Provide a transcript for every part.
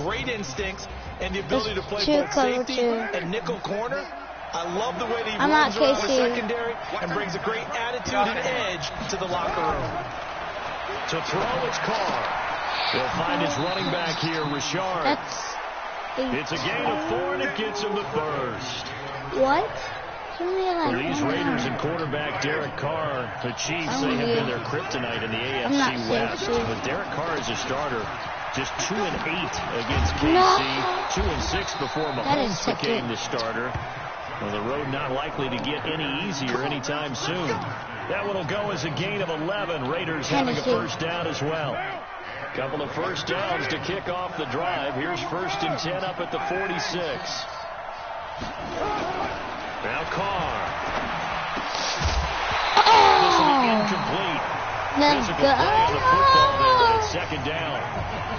great instincts and the ability to play both safety and nickel corner. I love the way that he runs around the secondary and brings a great attitude and edge to the locker room. To throw, it's Carr. He'll find his running back here, Richard. It's a gain of 4, and it gets him the first. What? For these Raiders and quarterback Derek Carr, the Chiefs, they have been their kryptonite in the AFC West. But Derek Carr is a starter. Just 2-8 against KC. 2-6 before Mahomes became the starter. Well, the road not likely to get any easier anytime soon. That one will go as a gain of 11. Raiders having a first down as well. Couple of first downs to kick off the drive. Here's 1st and 10 up at the 46. Now Carr. This will be incomplete. Physical play on the football there, and it's 2nd down.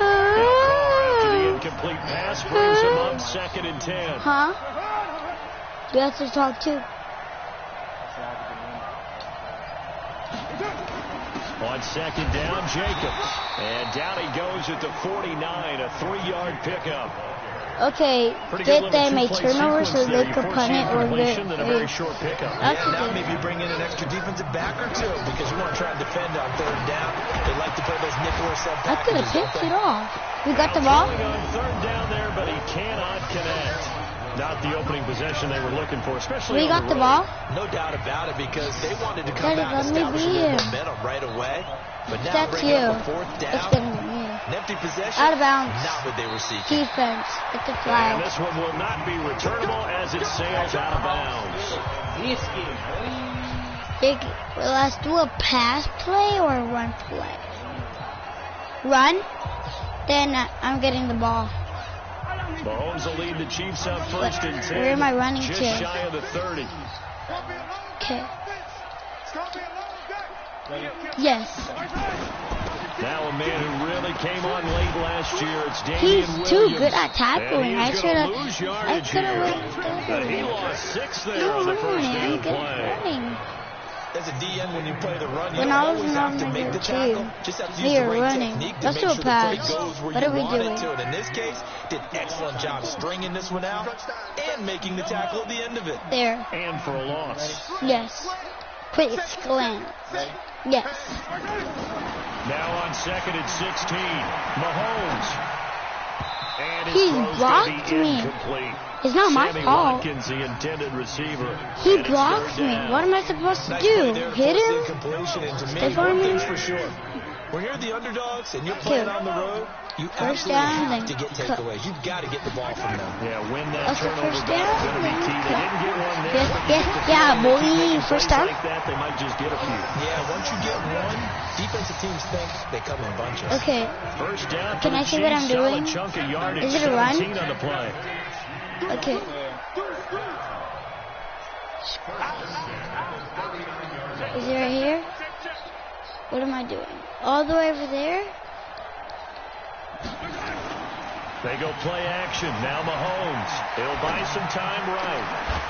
Now Carr, after the incomplete pass, brings him up 2nd and 10. Huh? You have to talk too. On 2nd down, Jacobs. And down he goes at the 49, a 3-yard pickup. Okay, get them a turnover so they could punt it or get a very short pickup. Now maybe bring in an extra defensive back or two because you want to try and defend on 3rd down. They like to play those nickel or sub packages. I could have picked it off. You got the ball? On 3rd down there, but he cannot connect. Not the opening possession they were looking for, especially we got the ball? No doubt about it, because they wanted to come back and establish a little momentum right away. But now bringing up a 4th down. It's going to be me. An empty possession. Out of bounds. Not what they were seeking. Defense. It's a flag. And this one will not be returnable as it sails out of bounds. Let's do a pass play or a run play. Run. Then I'm getting the ball. Mahomes will lead the Chiefs up 1st and 10. Where am I running just to? Just shy of the 30. Okay. Yes. Now a man who really came on late last year. It's Damian Williams. He's too good at tackling. I could have He lost 6 there on the first down play. As a DN, when you play the run, you don't always have to make the tackle. Just have to use the right technique to make sure the play goes where you want it to. And in this case, did an excellent job stringing this one out and making the tackle at the end of it. There. And for a loss. Yes. Quick exclaim. Yes. Now on 2nd and 16, Mahomes. And he blocked me. It's not my fault. Watkins, the intended receiver. He blocked me. What am I supposed to do? Hit him? Step on me? For sure. When you're the underdogs and you're playing on the road, you absolutely have to get takeaways. You've got to get the ball from them. Yeah, win that turnover battle is going to be key. They didn't get one there. Yeah, boy. First down. Like that, they might just get a few. Yeah, once you get one, defensive teams think they come in bunches. Okay. First down. Can I see what I'm doing? Is it a run? On the play. Okay. Is it right here? What am I doing? All the way over there? They go play action. Now Mahomes. He'll buy some time right.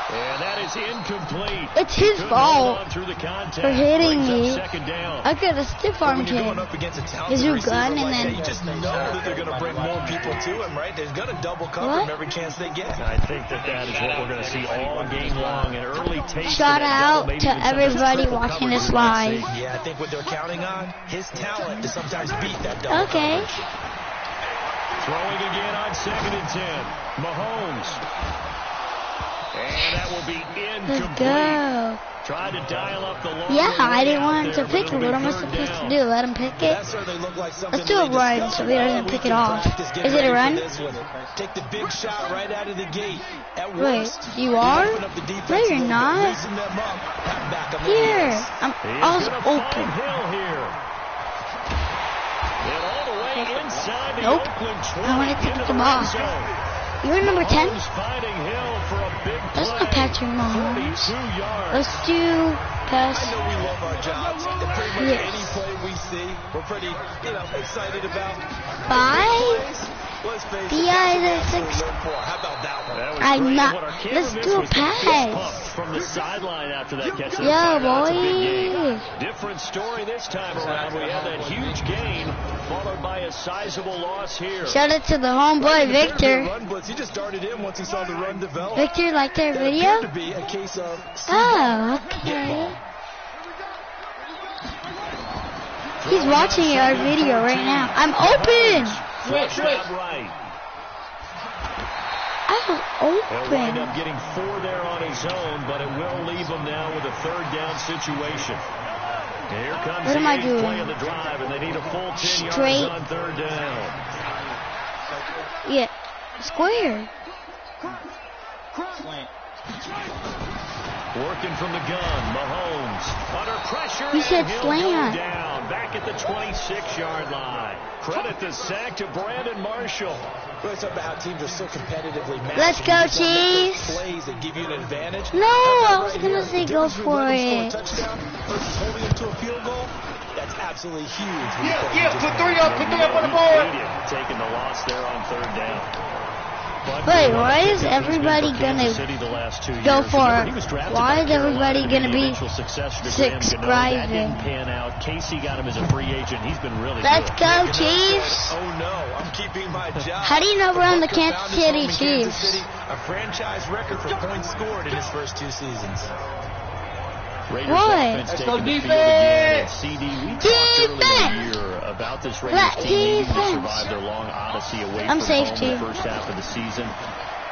And that is incomplete. It's his fault for hitting me. Down. I could have stiff-armed him. His new gun, and then... You just know that they're going to bring more people to him, right? They're going to double cover him every chance they get. I think that is what we're going to see all game long. An early taste. Shout out to everybody watching this live. Yeah, I think what they're counting on, his talent to sometimes beat that double coverage. Throwing again on 2nd and 10. Mahomes. And that will be incomplete. Let's go. Try to dial up the I didn't want him to pick it. What am I supposed to do? Let him pick it? Let's do a run so he doesn't pick it off. Is it a run? Take the big shot right out of the gate. Wait, you are? No, you're not. Here. I was open. Nope. I want to take the ball. You're number 10? Let's not Patrick Mahomes. Let's do pass. I know we love our jobs. And pretty much any play we see, we're pretty, excited about. 5? How about that one? I'm not. Let's do a pass. From the sideline after that catch. Yeah, boy. Different story this time around. We had that huge gain followed by a sizable loss here. Shout out to the homeboy Victor. He just darted in once he saw the run develop. Victor, like their video? To be a case of oh, okay. He's watching our video right now. I'm open. I'm He'll wind open. up getting 4 there on his own, but it will leave him now with a 3rd down situation. Here comes What am I the doing? play of the drive, and they need a full 10 Straight. yards on 3rd down. Yeah, square. Working from the gun, Mahomes under pressure. You said and he'll slant. go down back at the 26-yard line. Credit the sack to Brandon Marshall. Let's talk about how teams are so competitively matched. Let's go, Chiefs. Plays that give you an advantage. No, I was going to say go for it. Touchdown versus holding him to a field goal. That's absolutely huge. Put 3 up on the board. Taking the loss there on 3rd down. Wait, why is everybody gonna go for it? Why is everybody gonna be subscribing? Casey got him as a free agent. He's been really Let's good. go, Chiefs! Oh no, I'm keeping my job. How do you know we're on the Kansas City Chiefs? A franchise record for points scored in his first 2 seasons. Raiders What? offense Let's taking go the field defense! again. And CD, we talked earlier in Defense! the year about this Raiders team needing to Defense! survive their long odyssey away I'm from safe, home too. the first half of the season.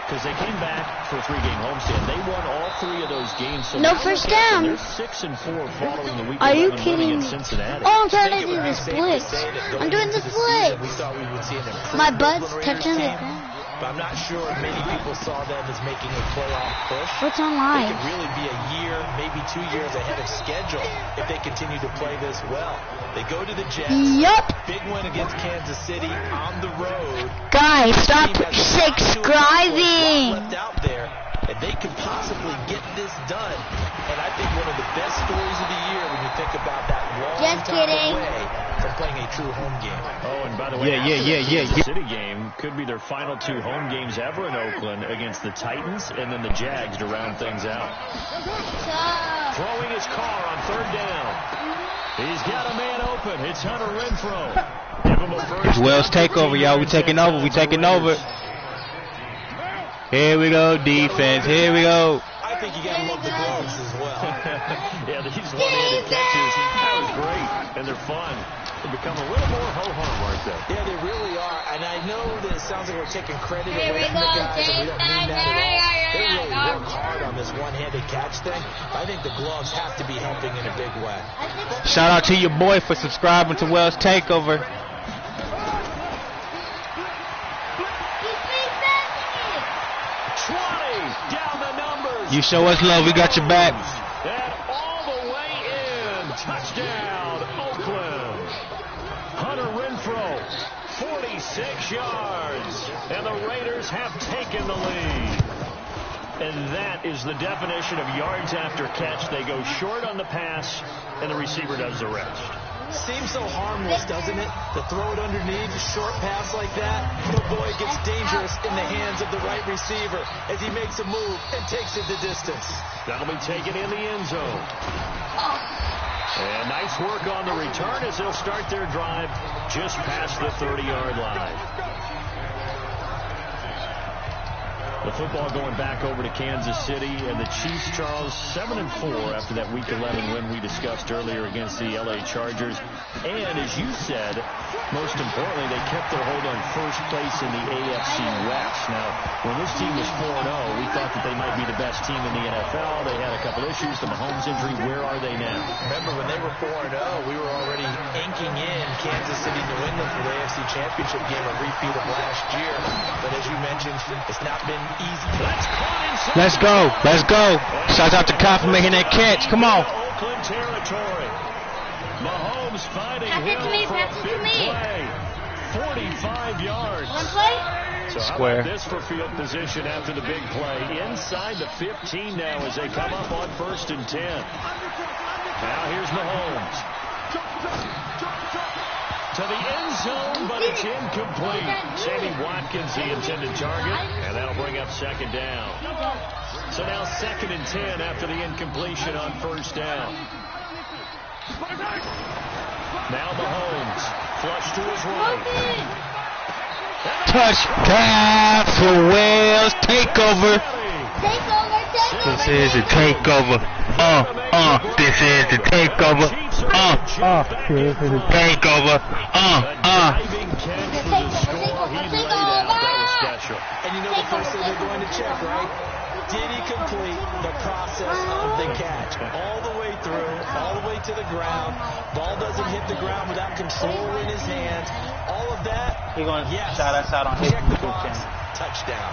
Because they came back for a 3-game homestand. They won all 3 of those games. So No now first look at them. down. They're 6-4 following the week Are you 11 win kidding against me? Cincinnati. Oh, I'm trying to do the splits. I'm doing the We splits. thought we would see an improved My butt's Oakland Raiders touching the team, ground. but I'm not sure many people saw them as making a playoff push. What's on They live? could really be a year, maybe 2 years ahead of schedule if they continue to play this well. They go to the Jets. Yup. Big win against Kansas City on the road. Guys, stop Team has subscribing. left out there, and they could possibly get this done. And I think one of the best stories of the year when you think about that long Just time kidding. away from playing a true home game. Oh, and by the way, the Kansas City game could be their final 2 home games ever in Oakland against the Titans and then the Jags to round things out. Throwing his car on 3rd down. He's got a man open. It's Hunter Renfrow. Give him a first. It's Wells takeover, y'all. We taking over. We taking over. Here we go, defense. Here we go. I think you got to love the gloves as well. Yeah, these one-handed catches, that was great, and they're fun. They become a little more ho-hum, aren't they? Yeah, they really are. And I know that it sounds like we're taking credit away from the guys, and we don't mean that at all. They really work hard on this one-handed catch thing. I think the gloves have to be helping in a big way. Shout out to your boy for subscribing to Wells Takeover. Down the numbers. You show us love, we got your back. And all the way in. Touchdown, Oakland. Hunter Renfrow, 46 yards. And the Raiders have taken the lead. And that is the definition of yards after catch. They go short on the pass, and the receiver does the rest. Seems so harmless, doesn't it? To throw it underneath, a short pass like that. Oh boy, it gets dangerous in the hands of the right receiver as he makes a move and takes it the distance. That'll be taken in the end zone. And nice work on the return as they'll start their drive just past the 30-yard line. The football going back over to Kansas City, and the Chiefs, Charles, 7-4 after that Week 11 win we discussed earlier against the LA Chargers. And as you said, most importantly, they kept their hold on first place in the AFC West. Now, when this team was 4-0, we thought that they might be the best team in the NFL. They had a couple issues, the Mahomes injury. Where are they now? Remember, when they were 4-0, we were already inking in Kansas City, New England for the AFC Championship game, a repeat of last year. But as you mentioned, it's not been easy. Let's go. Let's go. Shout out to Kyle for making that catch. Come on. Oakland territory. Mahomes finding Hill for a big play. 45 yards. So Square. how about this for field position after the big play? Inside the 15 now as they come up on 1st and 10. Now here's Mahomes. to the end zone, but it's incomplete. Sammy Watkins, the intended target, and that'll bring up second down. So now 2nd and 10 after the incompletion on first down. Now Mahomes, flush to his right. Touchdown for Wells. Takeover. This is a takeover. This is the takeover. This is the takeover. And you know the first thing they're going to check, right? Did he complete the process of the catch? All the way through, all the way to the ground. Ball doesn't hit the ground without control in his hands. All of that. He's going to shout us out on his check the box. Touchdown.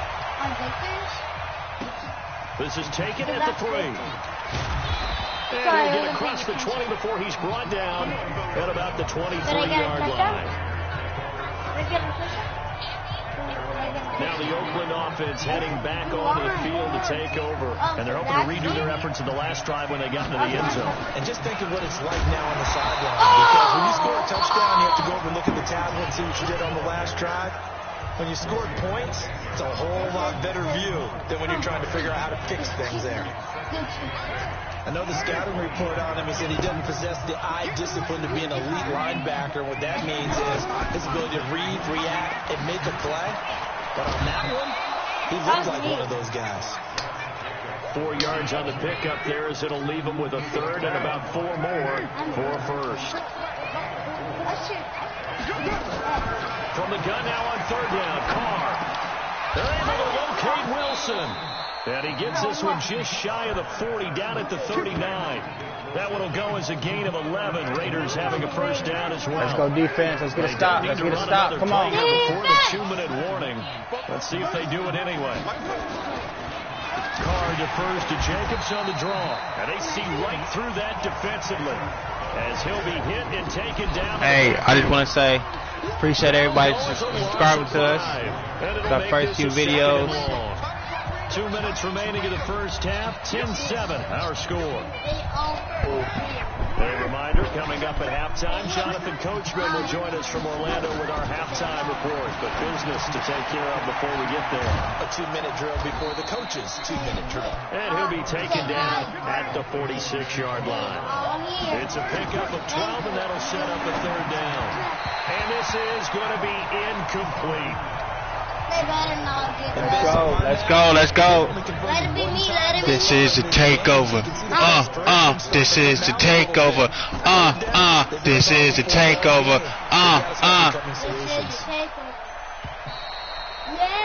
This is taken at the 3. And he'll get across the 20 before he's brought down at about the 23-yard line. Now the Oakland offense heading back onto the field to take over. And they're hoping to redo their efforts in the last drive when they got into the end zone. And just think of what it's like now on the sideline. Because when you score a touchdown, you have to go over and look at the tablet and see what you did on the last drive. When you scored points, it's a whole lot better view than when you're trying to figure out how to fix things there. I know the scouting report on him, he said he doesn't possess the eye discipline to be an elite linebacker. What that means is his ability to read, react, and make a play. But on that one, he looks like one of those guys. 4 yards on the pickup there as it'll leave him with a 3rd and about 4 more for a first. From the gun now on 3rd down, Carr. They're able to locate Wilson. And he gets this one just shy of the 40, down at the 39. That one will go as a gain of 11. Raiders having a first down as well. Let's go defense. Let's get a stop. Let's get a stop. Come on. Before the 2-minute warning. Let's see if they do it anyway. Carr defers to Jacobs on the draw. And they see right through that defensively as he'll be hit and taken down. Hey, I just want to say, appreciate everybody subscribing to us. It's our first few videos. 2 minutes remaining in the first half. 10-7 our score. A reminder, coming up at halftime, Jonathan Coachman will join us from Orlando with our halftime report. But business to take care of before we get there. A 2-minute drill before the coach's 2-minute drill. And he'll be taken down at the 46-yard line. It's a pickup of 12, and that'll set up a 3rd down. And this is going to be incomplete. Let's go. Let's go. Let it be me. Let it be me. This is the takeover. This is the takeover. This is the takeover.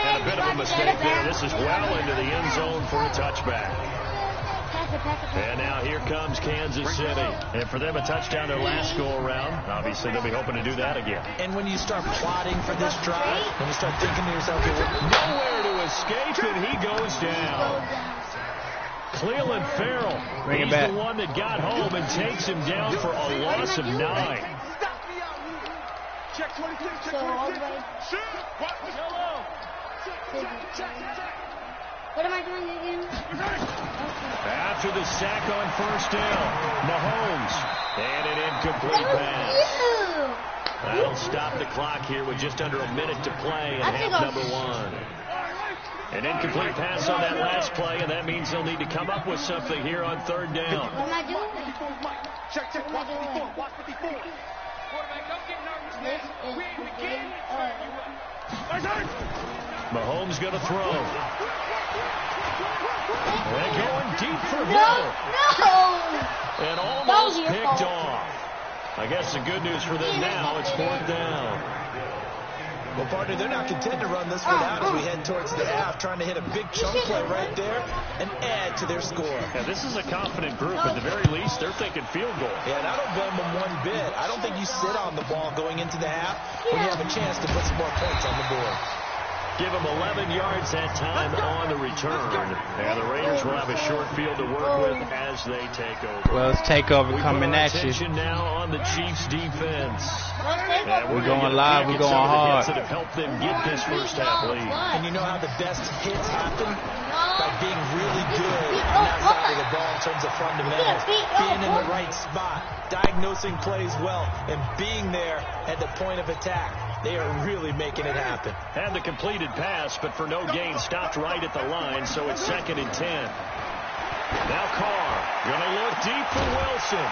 And a bit of a mistake there. This is well into the end zone for a touchback. And now here comes Kansas City. And for them, a touchdown their last go-around. Obviously, they'll be hoping to do that again. And when you start plotting for this drive, when you start thinking to yourself, nowhere to escape, and he goes down. Cleveland Farrell, he's the one that got home and takes him down for a loss of 9. Check 22. What am I doing again? After the sack on first down, Mahomes, and an incomplete pass. That'll stop the clock here with just under a minute to play in half number 1. An incomplete pass on that last play, and that means they'll need to come up with something here on 3rd down. What am I doing? Check. Watch 54. Watch 54. Quarterback, don't get nervous, man. We in the game. Mahomes going to throw. And going deep for Hill. And almost picked off. I guess the good news for them now, it's 4th down. Well, partner, they're not content to run this one out as we head towards the half, trying to hit a big chunk play right there and add to their score. Yeah, this is a confident group. At the very least, they're thinking field goal. Yeah, and I don't blame them one bit. I don't think you sit on the ball going into the half when you have a chance to put some more points on the board. Give them 11 yards that time on the return. And the Raiders will have a short field to work with as they take over. Well, it's takeover coming at you. Attention now on the Chiefs defense. We're going live. We're going hard. That have helped them get this first half lead. And you know how the best hits happen? By being really good on that side of the ball in terms of fundamentals. Being in the right spot, diagnosing plays well, and being there at the point of attack. They are really making it happen. Had the completed pass, but for no gain, stopped right at the line, so it's 2nd and 10. Now Carr, gonna look deep for Wilson.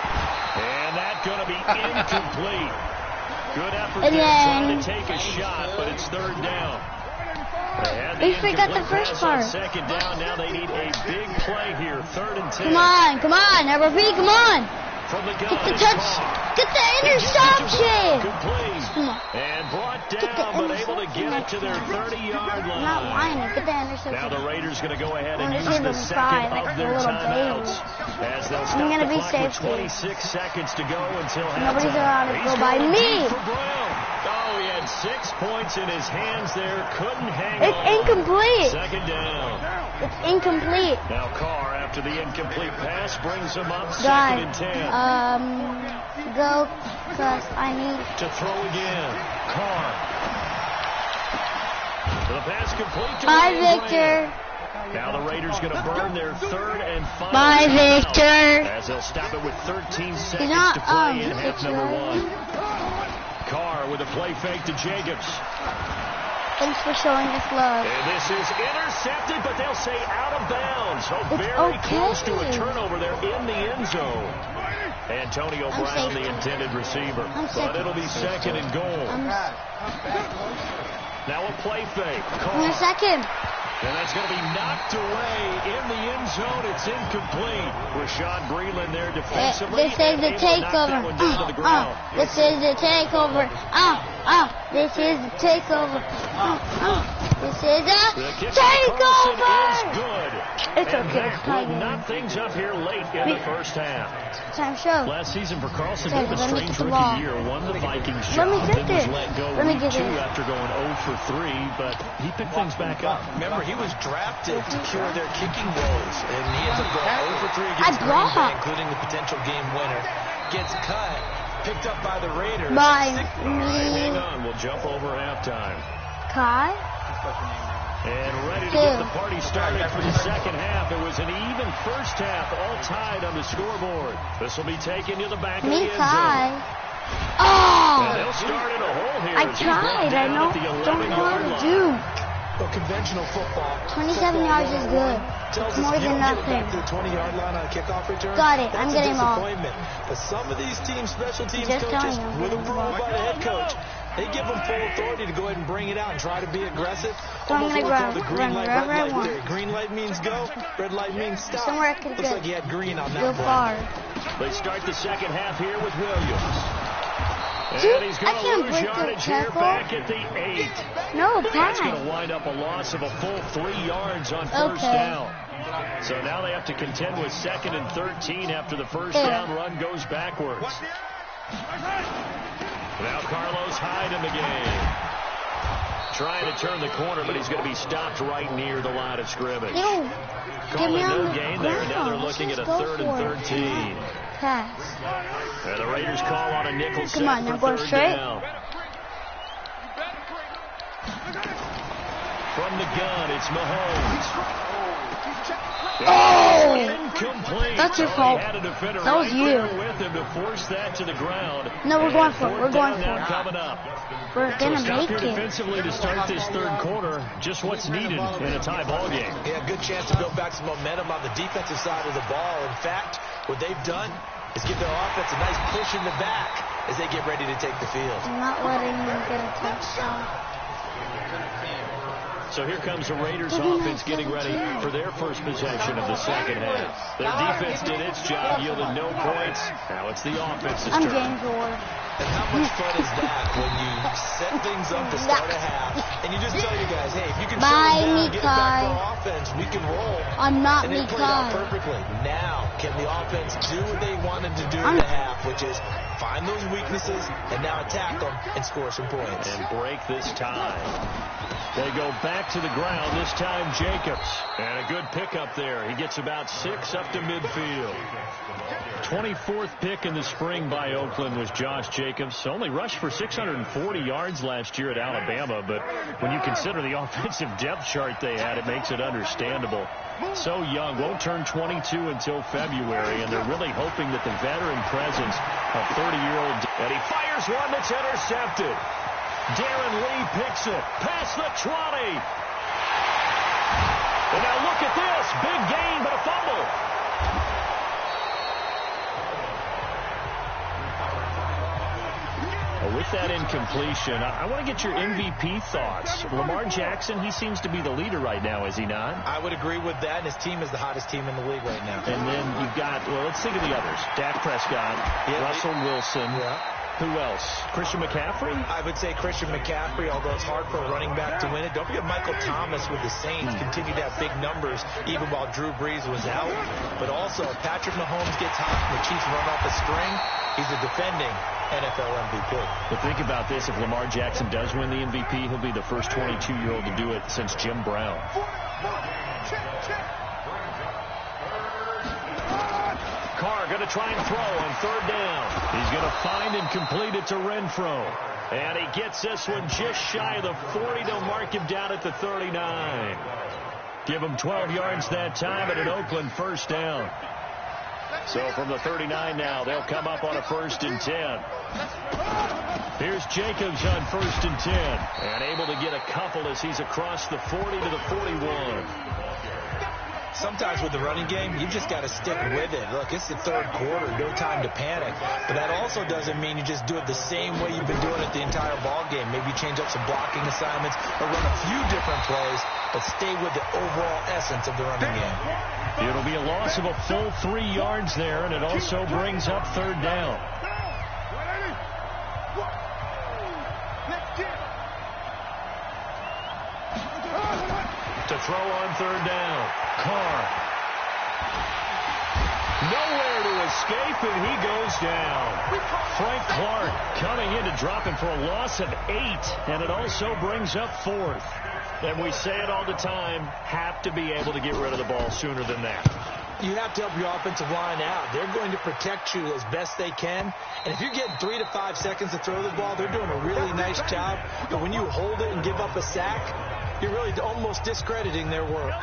And that's gonna be incomplete. Good effort there trying to take a shot, but it's 3rd down. We forgot the first part. 2nd down, now they need a big play here. 3rd and 10. Come on, RP, come on. From the gun, get the touch, get the interception. Come on. And brought down, but able to get it to their 30-yard line. I'm not whining, get the interception. Now the Raiders going to go ahead and use the second of their timeouts. As they'll stop the clock with 26 seconds to go until halftime. Nobody's allowed to go by me. Oh, he had 6 points in his hands there. Couldn't hang on. It's incomplete. 2nd down. It's incomplete. Now Carr, after the incomplete pass, brings him up 2nd and 10. Go, because I need to throw again. Carr. The pass complete to Bye, Victor. Now the Raiders going to burn their 3rd and final. Bye, Victor. As they'll stop it with 13 seconds to play in half number 1. Carr with a play fake to Jacobs. Thanks for showing us love. And this is intercepted, but they'll say out of bounds. So very close to a turnover there in the end zone. Antonio Brown, the intended receiver. But it'll be 2nd and goal. Now a play fake. In a second. And that's going to be knocked away in the end zone. It's incomplete. Rashad Breeland there defensively. This is the takeover. This is the takeover. This is the takeover. This is a takeover. It's okay. It's time. Knock things up here late in the first half. Time show. Last season for Carlson, he had a strange rookie year. Won the Vikings job. Let me get then this. was let go Let me week get 2 this. after going 0 for 3, but he picked things back up. Remember, he was drafted to cure their kicking woes, and he ends up going 0 for 3 against Green Bay, including the potential game winner. Gets cut, picked up by the Raiders. Hang on, we'll jump over halftime. Kai? And ready to get the party started for the second half. It was an even first half, all tied on the scoreboard. This will be taken to the back of the end zone. Oh! And they'll start in a hole here. I tried. I don't know what to do. But conventional football. 27 yards is good. It's more than nothing. To the 20-yard line on a kickoff return. Got it. I'm getting off. But some of these teams, special teams coaches, with approval by the head coach, they give them full authority to go ahead and bring it out and try to be aggressive. I'm going to run wherever I want. Green light means go. Red light means stop. Somewhere I could Looks like you had green on that go far. They start the second half here with Williams. Dude, and he's going to lose yardage here back at the 8. No, pass. That's going to wind up a loss of a full 3 yards on first down. So now they have to contend with 2nd and 13 after the first down run goes backwards. Now Carlos Hyde in the game. Trying to turn the corner, but he's going to be stopped right near the line of scrimmage. Calling no gain there. Now they're looking at a 3rd and 13. Pass. And the Raiders call on a nickel set. Come on, now go straight. Down. From the gun, it's Mahomes. Oh! Incomplete. That's your fault. That was you. With him to force that to the ground. No, we're going for it. We're going for it. Coming up. We're going to make it. Defensively to start this third quarter, just what's needed in a tie ball game. Yeah, good chance to build back some momentum on the defensive side of the ball. In fact, what they've done is give their offense a nice push in the back as they get ready to take the field. I'm not letting them get a touchdown. So here comes the Raiders offense getting ready for their first possession of the second half. Their defense did its job, yielded no points. Now it's the offense's turn. I'm game bored. And how much fun is that when you set things up to start a half and you just tell your guys, hey, if you can shut it down, get it back for offense, we can roll. I'm not and it played out perfectly. Now, can the offense do what they wanted to do in the half, which is find those weaknesses and now attack them and score some points. And break this tie. They go back to the ground, this time Jacobs. And a good pickup there. He gets about 6 up to midfield. 24th pick in the spring by Oakland was Josh Jacobs. Only rushed for 640 yards last year at Alabama, but when you consider the offensive depth chart they had, it makes it understandable. So young, won't turn 22 until February, and they're really hoping that the veteran presence of 30-year-old... And he fires one that's intercepted. Darren Lee picks it past the 20. And now look at this. Big gain, but a fumble. With that incompletion, I want to get your MVP thoughts. Lamar Jackson, he seems to be the leader right now, is he not? I would agree with that, and his team is the hottest team in the league right now. And then you've got, well, let's think of the others. Dak Prescott, Russell Wilson. Yeah. Who else? Christian McCaffrey? I would say Christian McCaffrey, although it's hard for a running back to win it. Don't forget Michael Thomas with the Saints continued to have big numbers even while Drew Brees was out. But also, if Patrick Mahomes gets hot and the Chiefs run off a string, he's a defending NFL MVP. But think about this. If Lamar Jackson does win the MVP, he'll be the first 22-year-old to do it since Jim Brown. Carr going to try and throw on third down. He's going to find and complete it to Renfro. And he gets this one just shy of the 40. They'll mark him down at the 39. Give him 12 yards that time and an Oakland first down. So from the 39 now, they'll come up on a 1st and 10. Here's Jacobs on 1st and 10. And able to get a couple as he's across the 40 to the 41. Sometimes with the running game, you just got to stick with it. Look, it's the third quarter, no time to panic. But that also doesn't mean you just do it the same way you've been doing it the entire ball game. Maybe change up some blocking assignments or run a few different plays, but stay with the overall essence of the running game. It'll be a loss of a full 3 yards there, and it also brings up third down. To throw on third down. Carr. Nowhere to escape, and he goes down. Frank Clark coming in to drop him for a loss of 8, and it also brings up 4th. And we say it all the time, have to be able to get rid of the ball sooner than that. You have to help your offensive line out. They're going to protect you as best they can. And if you're getting 3 to 5 seconds to throw the ball, they're doing a really nice job. But when you hold it and give up a sack, you're really almost discrediting their work.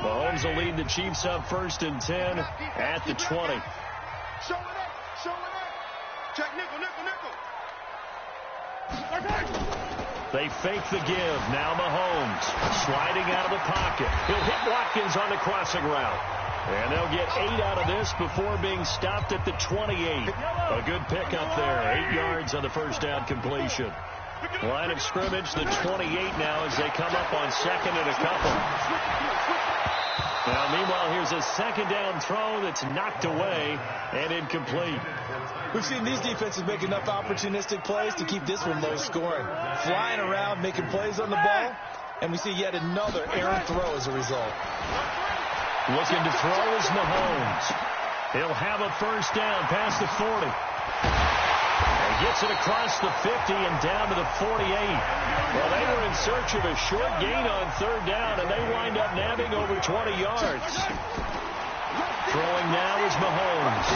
Mahomes will lead the Chiefs up 1st and 10 at the 20. They fake the give. Now Mahomes sliding out of the pocket. He'll hit Watkins on the crossing route. And they'll get 8 out of this before being stopped at the 28. A good pickup there. 8 yards on the first down completion. Line of scrimmage, the 28 now as they come up on 2nd and a couple. Now, meanwhile, here's a 2nd down throw that's knocked away and incomplete. We've seen these defenses make enough opportunistic plays to keep this one low scoring. Flying around, making plays on the ball, and we see yet another errant throw as a result. Looking to throw is Mahomes. He'll have a first down past the 40. Gets it across the 50 and down to the 48. Well, they were in search of a short gain on third down, and they wind up nabbing over 20 yards. Throwing now is Mahomes.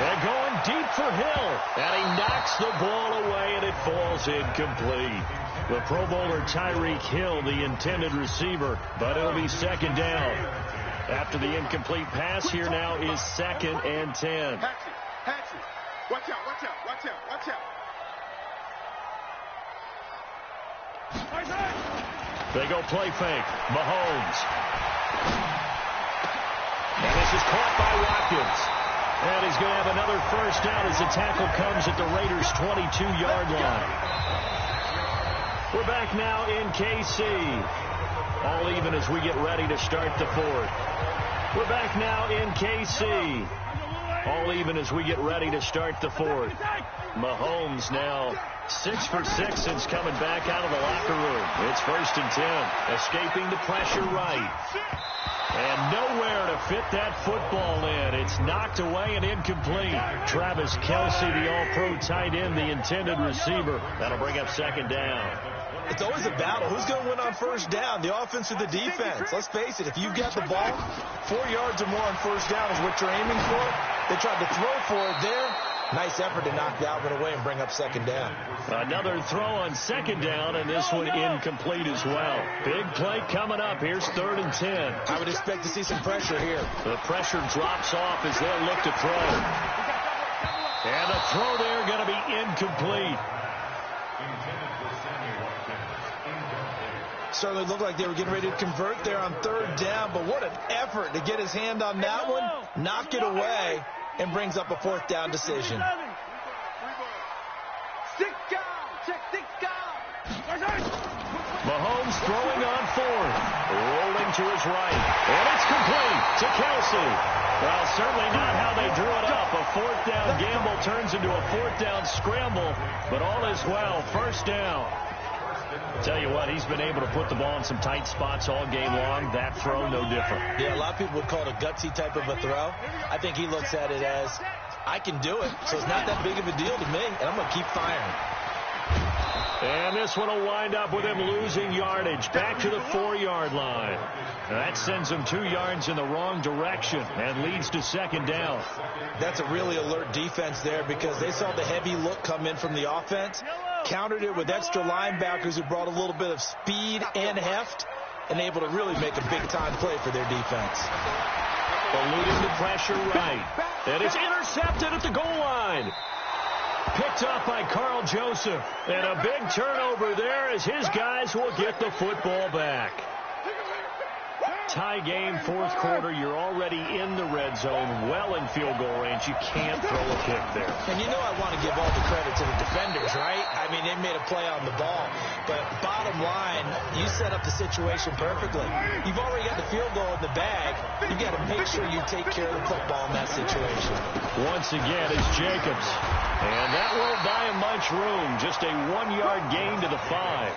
They're going deep for Hill, and he knocks the ball away, and it falls incomplete. The Pro Bowler Tyreek Hill, the intended receiver, but it'll be 2nd down. After the incomplete pass, here now is 2nd and 10. Watch out, watch out, watch out, watch out. They go play fake. Mahomes. And this is caught by Watkins. And he's going to have another first down as the tackle comes at the Raiders' 22-yard line. We're back now in KC. All even as we get ready to start the 4th. We're back now in KC. All even as we get ready to start the 4th. Mahomes now 6 for 6 since coming back out of the locker room. It's 1st and 10. Escaping the pressure right. And nowhere to fit that football in. It's knocked away and incomplete. Travis Kelce, the all-pro tight end, the intended receiver. That'll bring up 2nd down. It's always a battle. Who's going to win on first down, the offense or the defense? Let's face it, if you've got the ball, 4 yards or more on first down is what you're aiming for. They tried to throw for it there. Nice effort to knock that one away and bring up second down. Another throw on second down, and this one incomplete as well. Big play coming up. Here's 3rd and 10. I would expect to see some pressure here. The pressure drops off as they'll look to throw. And the throw there going to be incomplete. Certainly looked like they were getting ready to convert there on 3rd down, but what an effort to get his hand on that one, knock it away, and brings up a 4th down decision. Mahomes throwing on 4th, rolling to his right, and it's complete to Kelsey. Well, certainly not how they drew it up. A 4th down gamble turns into a 4th down scramble, but all is well. 1st down. Tell you what, he's been able to put the ball in some tight spots all game long. That throw, no different. Yeah, a lot of people would call it a gutsy type of a throw. I think he looks at it as, I can do it, so it's not that big of a deal to me, and I'm going to keep firing. And this one will wind up with him losing yardage back to the 4-yard line. That sends him 2 yards in the wrong direction and leads to 2nd down. That's a really alert defense there because they saw the heavy look come in from the offense, countered it with extra linebackers who brought a little bit of speed and heft, and able to really make a big-time play for their defense. Eluding the pressure right. And it's intercepted at the goal line. Picked up by Carl Joseph. And a big turnover there as his guys will get the football back. Tie game, 4th quarter. You're already in the red zone, well in field goal range. You can't throw a pick there. And you know I want to give all the credit to the defenders, right? I mean, they made a play on the ball. But bottom line, you set up the situation perfectly. You've already got the field goal in the bag. You've got to make sure you take care of the football in that situation. Once again, it's Jacobs. And that won't buy him much room. Just a 1-yard gain to the 5.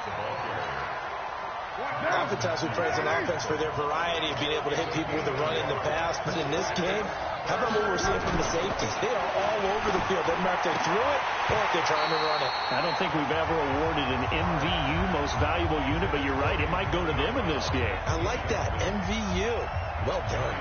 Oftentimes we praise an offense for their variety of being able to hit people with the run in the pass. But in this game, how about what we're seeing from the safeties? They are all over the field. Doesn't matter if they threw it or if they're trying to run it. I don't think we've ever awarded an MVU, most valuable unit, but you're right. It might go to them in this game. I like that. MVU. Well done.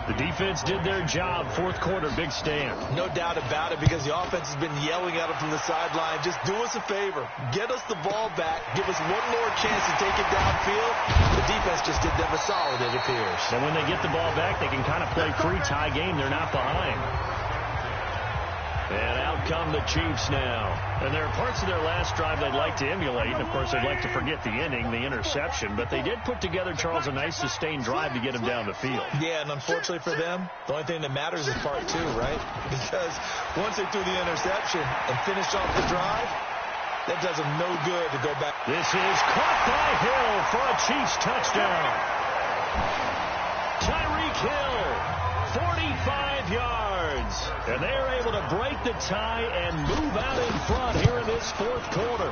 The defense did their job. 4th quarter, big stand. No doubt about it, because the offense has been yelling at them from the sideline. Just do us a favor. Get us the ball back. Give us one more chance to take it downfield. The defense just did them a solid, it appears. And when they get the ball back, they can kind of play free tie game. They're not behind. And out come the Chiefs now. And there are parts of their last drive they'd like to emulate. And, of course, they'd like to forget the ending, the interception. But they did put together, Charles, a nice sustained drive to get him down the field. Yeah, and unfortunately for them, the only thing that matters is part 2, right? Because once they threw the interception and finished off the drive, that does them no good to go back. This is caught by Hill for a Chiefs touchdown. Tyreek Hill, 45 yards. And they are able to break the tie and move out in front here in this 4th quarter.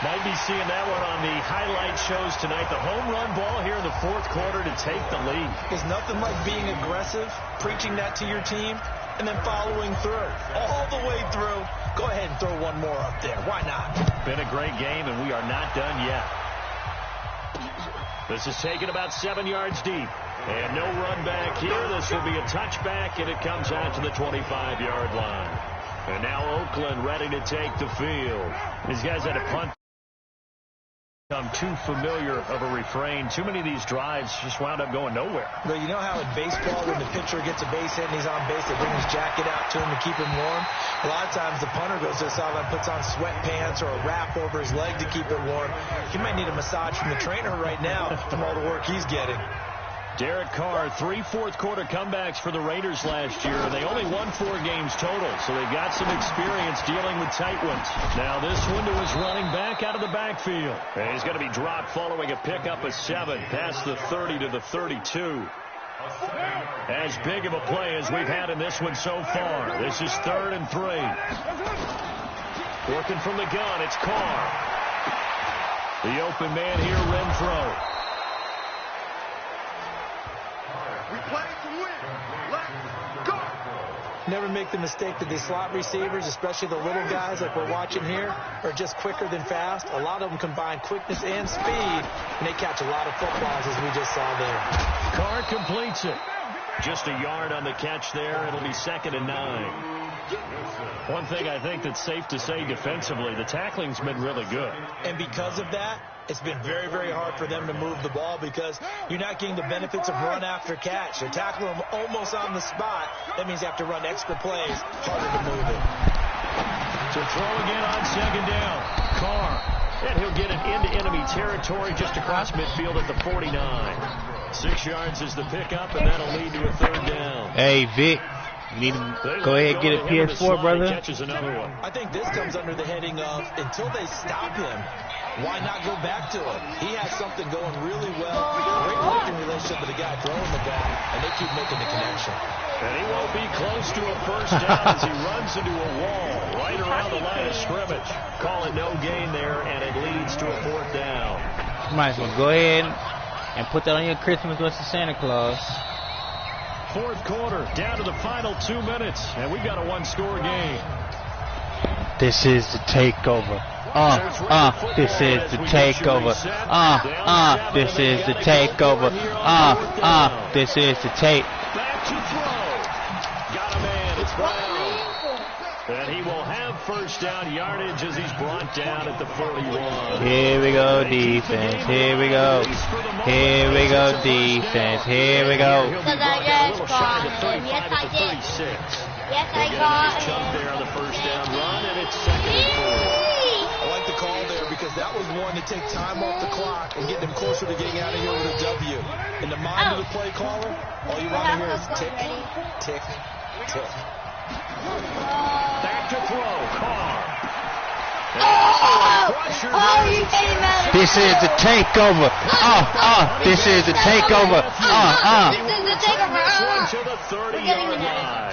Might be seeing that one on the highlight shows tonight. The home run ball here in the 4th quarter to take the lead. There's nothing like being aggressive, preaching that to your team, and then following through. All the way through. Go ahead and throw one more up there. Why not? Been a great game, and we are not done yet. This is taken about 7 yards deep. And no run back here. This will be a touchback, and it comes out to the 25-yard line. And now Oakland ready to take the field. These guys had a punt. Become too familiar of a refrain. Too many of these drives just wound up going nowhere. Well, you know how in baseball, when the pitcher gets a base hit and he's on base, they bring his jacket out to him to keep him warm. A lot of times the punter goes to the sideline, puts on sweatpants or a wrap over his leg to keep it warm. He might need a massage from the trainer right now from all the work he's getting. Derek Carr, 3 fourth-quarter comebacks for the Raiders last year. They only won 4 games total, so they've got some experience dealing with tight ones. Now this one to his running back out of the backfield. And he's going to be dropped following a pickup of 7 past the 30 to the 32. As big of a play as we've had in this one so far. This is 3rd and 3. Working from the gun, it's Carr. The open man here, Renfro. Never make the mistake that the slot receivers, especially the little guys like we're watching here, are just quicker than fast. A lot of them combine quickness and speed, and they catch a lot of footballs, as we just saw there. Carr completes it. Just a yard on the catch there. It'll be 2nd and 9. One thing I think that's safe to say defensively, the tackling's been really good. And because of that, it's been very, very hard for them to move the ball because you're not getting the benefits of run after catch. They're tackling them almost on the spot. That means you have to run extra plays, harder to move it. To throw again on 2nd down. Carr. And he'll get it into enemy territory just across midfield at the 49. 6 yards is the pickup, and that'll lead to a 3rd down. Hey, Vic. You need to go ahead and get a PS4, brother. I think this comes under the heading of until they stop him, why not go back to him? He has something going really well. Great working relationship with the guy throwing the ball, and they keep making the connection. And he won't be close to a 1st down as he runs into a wall right around the line of scrimmage. Call it no gain there, and it leads to a 4th down. You might as well go ahead and put that on your Christmas list to Santa Claus. 4th quarter, down to the final 2 minutes, and we've got a 1-score game. This is the takeover. This is the takeover. This is the takeover. This is the take. Back to throw. Got a man. It's Brown. And he will have 1st down yardage as he's brought down at the 41. Here we go, defense. Here we go. Here we go, defense. Here we go. Because I just got it. Yes, I did. Yes, I got it. Jump there on the 1st down run, and it's 2nd and 4. I like the call there because that was one to take time off the clock and get them closer to getting out of here with a W. In the mind of the play caller, all you want to hear is tick, tick, tick. Back to throw. Carr. You came out. This is the takeover. This is the takeover. This is the takeover. To the 30-yard line.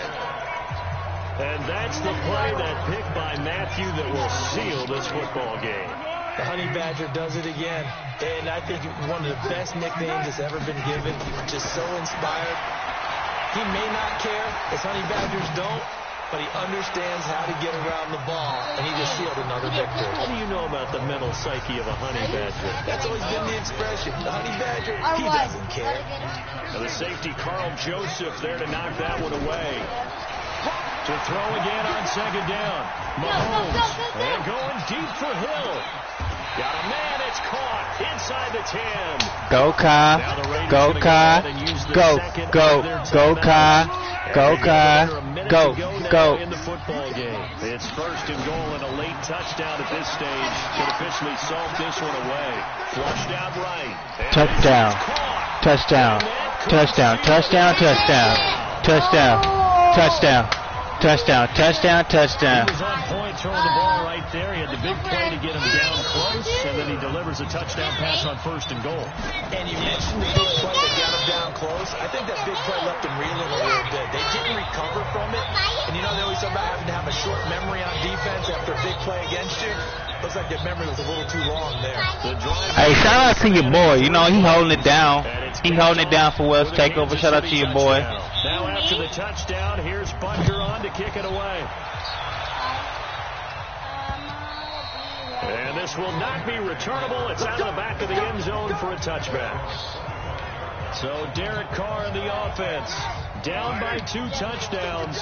And that's the play, that pick by Matthew, that will seal this football game. The Honey Badger does it again. And I think one of the best nicknames that's ever been given. Just so inspired. He may not care, as Honey Badgers don't, but he understands how to get around the ball, and he just sealed another victory. What do you know about the mental psyche of a Honey Badger? That's always been the expression. The Honey Badger, he doesn't care. Now the safety, Carl Joseph, there to knock that one away. To throw again on 2nd down. Mahomes, and going deep for Hill. Got a man, it's caught inside the 10. Go, Kai. Go, Kai. Go, go, go, Kai. Go, Kai. Go, go. In the football game. It's 1st and goal and a late touchdown at this stage could officially solve this one away. Flushed out right. Touchdown. Touchdown. Touchdown. Touchdown. Touchdown. Touchdown. Touchdown. Touchdown. Touchdown. Touchdown. He was on point throwing the ball right there. He had the big play to get him down close, and then he delivers a touchdown pass on 1st and goal. And you mentioned the big play that got him down close. I think that big play left him reeling a little bit. They didn't recover from it. And you know, they always talk about having to have a short memory on defense after a big play against you. Looks like their memory was a little too long there. Hey, shout out to your boy. You know, he holding it down. He holding it down for Wells Takeover. Shout out to your boy. Now after the touchdown, here's Butker on to kick it away. And this will not be returnable. It's out of the back of the end zone for a touchback. So Derek Carr in the offense, down by 2 touchdowns.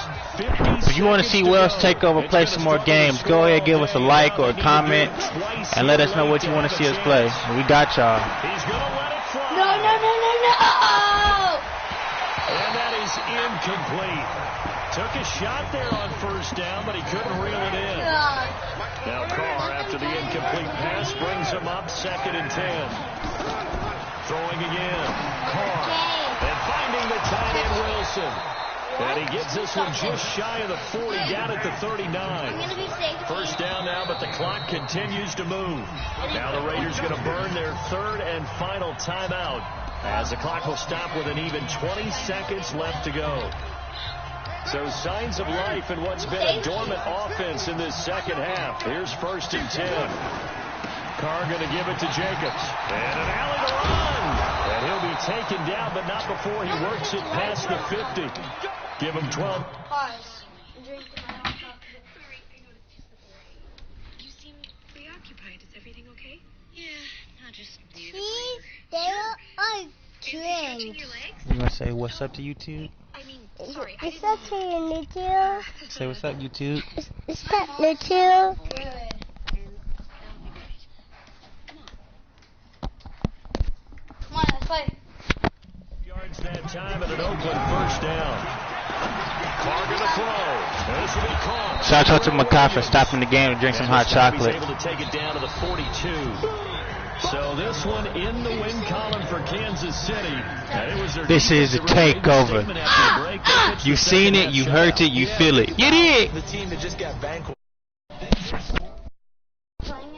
If you want to see Wells Takeover play some more games, go ahead, give us a like or a comment, and let us know what you want to see us play. We got y'all. He's going to let it fly. No. And that is incomplete. Took a shot there on 1st down, but he couldn't reel it in. Now Carr, after the incomplete pass, brings him up 2nd and 10. Throwing again. Carr. And finding the tight end Wilson. And he gets this one just shy of the 40, down at the 39. 1st down now, but the clock continues to move. Now the Raiders going to burn their 3rd and final timeout, as the clock will stop with an even 20 seconds left to go. So signs of life in what's been a dormant offense in this 2nd half. Here's 1st and 10. Carr going to give it to Jacobs. And an alley to run. And he'll be taken down, but not before he works it past the 50. Give him 12. You seem preoccupied. Is everything okay? Yeah, not just weird. twins. You gonna say what's up to YouTube? What's up to you, YouTube? Say what's up, YouTube. What's up, YouTube? Come on, let's play. Yards that time and an Oakland first down. Carr gonna throw. This will be caught. Shout out to McCoy for stopping the game to drink some hot chocolate. He's able to take it down to the 42. So this one in the win column for Kansas City. This is a takeover. You seen it, you heard it, you feel it. You did. The team that just got vanquished.